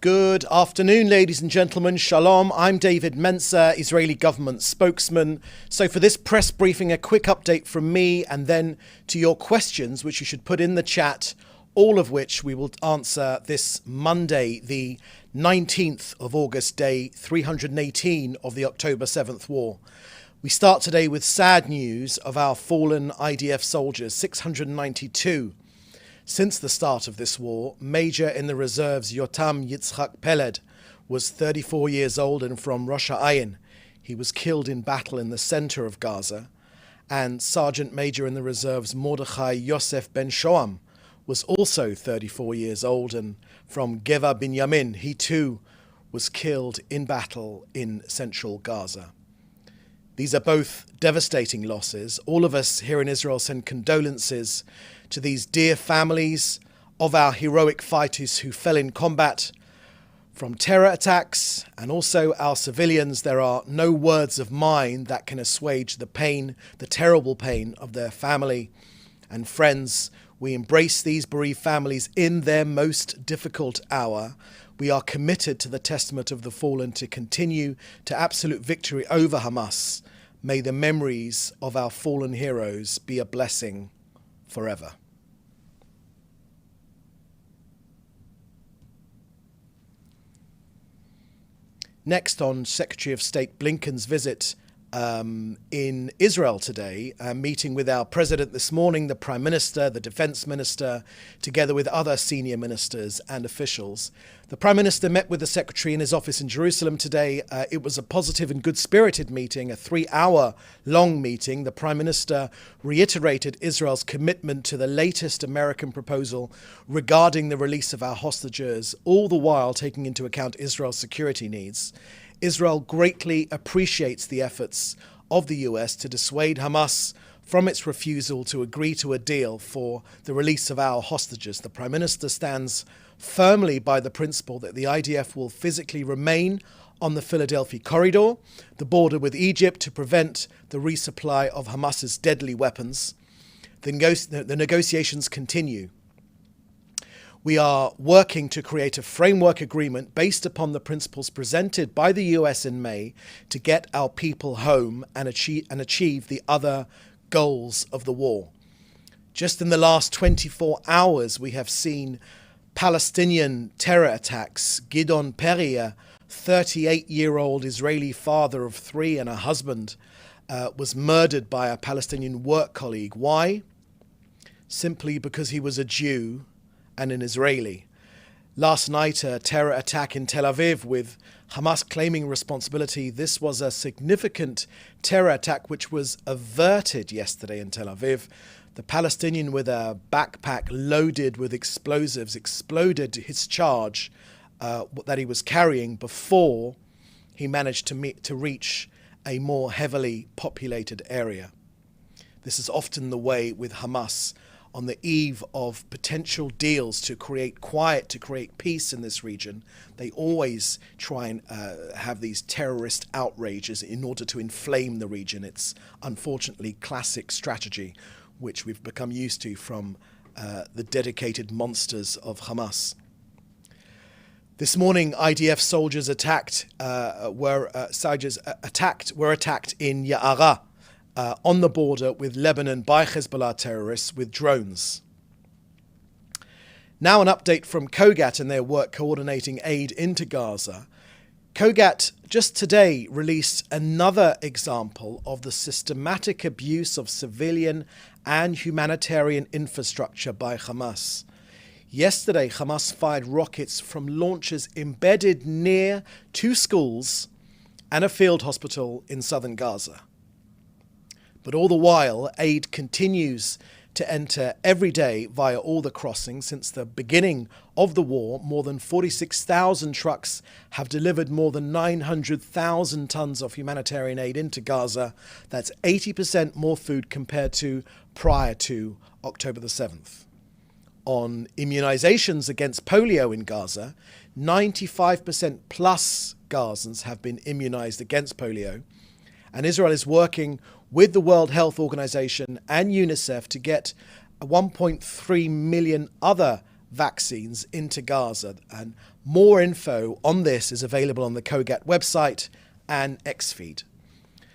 Good afternoon, ladies and gentlemen. Shalom. I'm David Mencer, Israeli government spokesman. So for this press briefing, a quick update from me and then to your questions, which you should put in the chat, all of which we will answer this Monday, the 19th of August, day 318 of the October 7th war. We start today with sad news of our fallen IDF soldiers, 692. Since the start of this war, Major in the reserves Yotam Yitzhak Peled was 34 years old and from Rosh Ha'ayin. He was killed in battle in the center of Gaza. And Sergeant Major in the reserves Mordechai Yosef Ben Shoam was also 34 years old and from Geva Binyamin. He too was killed in battle in central Gaza. These are both devastating losses. All of us here in Israel send condolences to these dear families of our heroic fighters who fell in combat from terror attacks, and also our civilians. There are no words of mine that can assuage the pain, the terrible pain of their family and friends. We embrace these bereaved families in their most difficult hour. We are committed to the testament of the fallen to continue to absolute victory over Hamas. May the memories of our fallen heroes be a blessing forever. Next, on Secretary of State Blinken's visit in Israel today, meeting with our president this morning, the Prime Minister, the Defense Minister, together with other senior ministers and officials. The Prime Minister met with the Secretary in his office in Jerusalem today. It was a positive and good-spirited meeting, a 3-hour-long meeting. The Prime Minister reiterated Israel's commitment to the latest American proposal regarding the release of our hostages, all the while taking into account Israel's security needs. Israel greatly appreciates the efforts of the US to dissuade Hamas from its refusal to agree to a deal for the release of our hostages. The Prime Minister stands firmly by the principle that the IDF will physically remain on the Philadelphia corridor, the border with Egypt, to prevent the resupply of Hamas's deadly weapons. The negotiations continue. We are working to create a framework agreement based upon the principles presented by the US in May to get our people home and achieve the other goals of the war. Just in the last 24 hours, we have seen Palestinian terror attacks. Gidon Peri, a 38-year-old Israeli father of 3 and a husband, was murdered by a Palestinian work colleague. Why? Simply because he was a Jew and an Israeli. Last night, a terror attack in Tel Aviv with Hamas claiming responsibility. This was a significant terror attack which was averted yesterday in Tel Aviv. The Palestinian with a backpack loaded with explosives exploded his charge that he was carrying before he managed to reach a more heavily populated area. This is often the way with Hamas. On the eve of potential deals to create quiet, to create peace in this region, they always try and have these terrorist outrages in order to inflame the region. It's unfortunately classic strategy, which we've become used to from the dedicated monsters of Hamas. This morning, IDF soldiers were attacked in Ya'ara, on the border with Lebanon by Hezbollah terrorists with drones. Now an update from COGAT and their work coordinating aid into Gaza. COGAT just today released another example of the systematic abuse of civilian and humanitarian infrastructure by Hamas. Yesterday, Hamas fired rockets from launchers embedded near 2 schools and a field hospital in southern Gaza. But all the while, aid continues to enter every day via all the crossings. Since the beginning of the war, more than 46,000 trucks have delivered more than 900,000 tons of humanitarian aid into Gaza. That's 80% more food compared to prior to October the 7th. On immunizations against polio in Gaza, 95% plus Gazans have been immunized against polio. And Israel is working with the World Health Organization and UNICEF to get 1.3 million other vaccines into Gaza. And more info on this is available on the COGAT website and XFeed.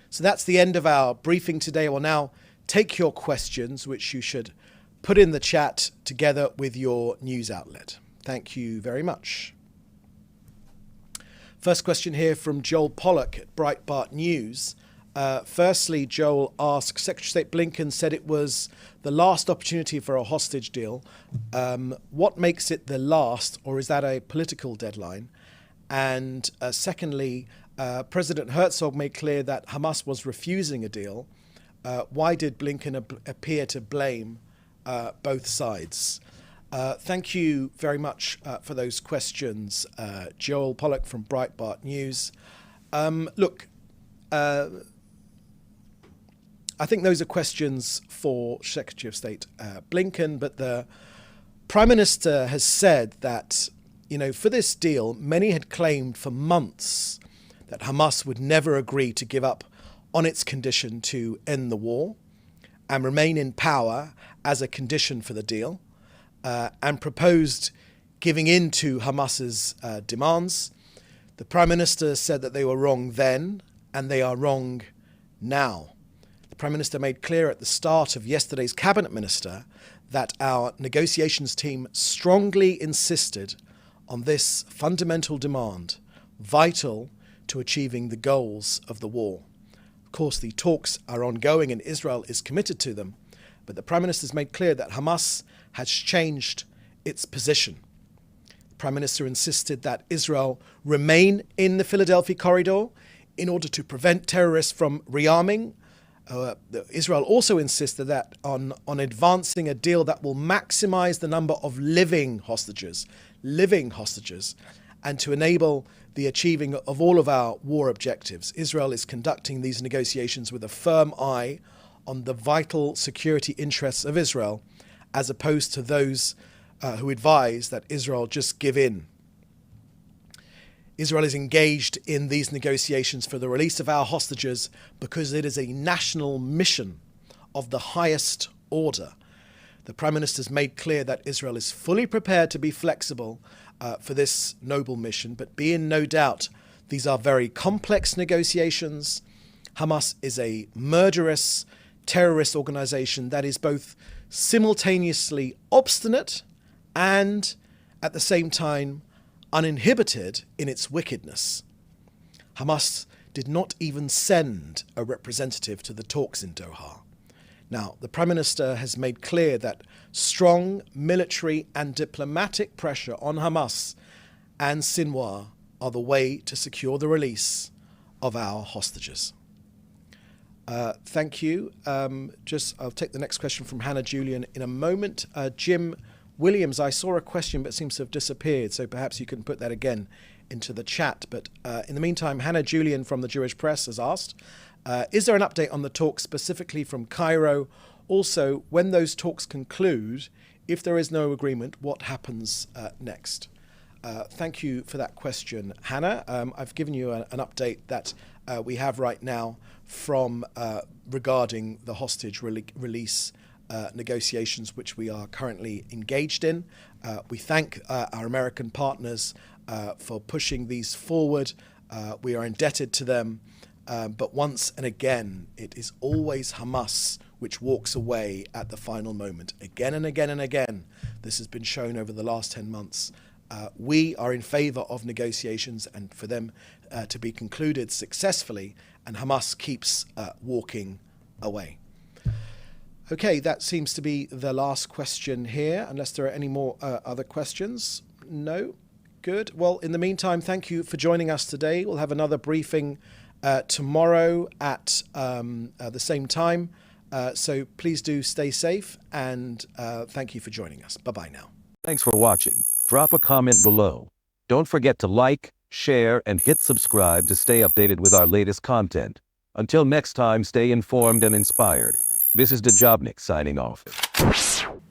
So that's the end of our briefing today. We'll now take your questions, which you should put in the chat together with your news outlet. Thank you very much. First question here from Joel Pollack at Breitbart News. Firstly, Joel asks, Secretary of State Blinken said it was the last opportunity for a hostage deal. What makes it the last, or is that a political deadline? And secondly, President Herzog made clear that Hamas was refusing a deal. Why did Blinken appear to blame both sides? Thank you very much for those questions, Joel Pollack from Breitbart News. Look, I think those are questions for Secretary of State Blinken, but the Prime Minister has said that, for this deal, many had claimed for months that Hamas would never agree to give up on its condition to end the war and remain in power as a condition for the deal, and proposed giving in to Hamas's demands. The Prime Minister said that they were wrong then, and they are wrong now. The Prime Minister made clear at the start of yesterday's Cabinet Minister that our negotiations team strongly insisted on this fundamental demand, vital to achieving the goals of the war. Of course, the talks are ongoing and Israel is committed to them, but the Prime Minister has made clear that Hamas has changed its position. The Prime Minister insisted that Israel remain in the Philadelphia corridor in order to prevent terrorists from rearming. Israel also insisted that on advancing a deal that will maximize the number of living hostages, and to enable the achieving of all of our war objectives. Israel is conducting these negotiations with a firm eye on the vital security interests of Israel, as opposed to those who advise that Israel just give in. Israel is engaged in these negotiations for the release of our hostages because it is a national mission of the highest order. The Prime Minister has made clear that Israel is fully prepared to be flexible for this noble mission, but be in no doubt these are very complex negotiations. Hamas is a murderous terrorist organization that is both simultaneously obstinate and at the same time uninhibited in its wickedness. Hamas did not even send a representative to the talks in Doha. Now, the Prime Minister has made clear that strong military and diplomatic pressure on Hamas and Sinwar are the way to secure the release of our hostages. Thank you. I'll take the next question from Hannah Julian in a moment. Jim Williams, I saw a question but seems to have disappeared, so perhaps you can put that again into the chat. But in the meantime, Hannah Julian from the Jewish Press has asked, is there an update on the talks specifically from Cairo? Also, when those talks conclude, if there is no agreement, what happens next? Thank you for that question, Hannah. I've given you an update that we have right now from regarding the hostage release negotiations, which we are currently engaged in. We thank our American partners for pushing these forward. We are indebted to them. But once and again, it is always Hamas which walks away at the final moment. Again and again and again, this has been shown over the last 10 months. We are in favor of negotiations and for them to be concluded successfully, and Hamas keeps walking away. Okay, that seems to be the last question here, unless there are any more other questions. No? Good. Well, in the meantime, thank you for joining us today. We'll have another briefing tomorrow at the same time. So please do stay safe, and thank you for joining us. Bye-bye now. Thanks for watching. Drop a comment below. Don't forget to like, share, and hit subscribe to stay updated with our latest content. Until next time, stay informed and inspired. This is Dejobnik signing off.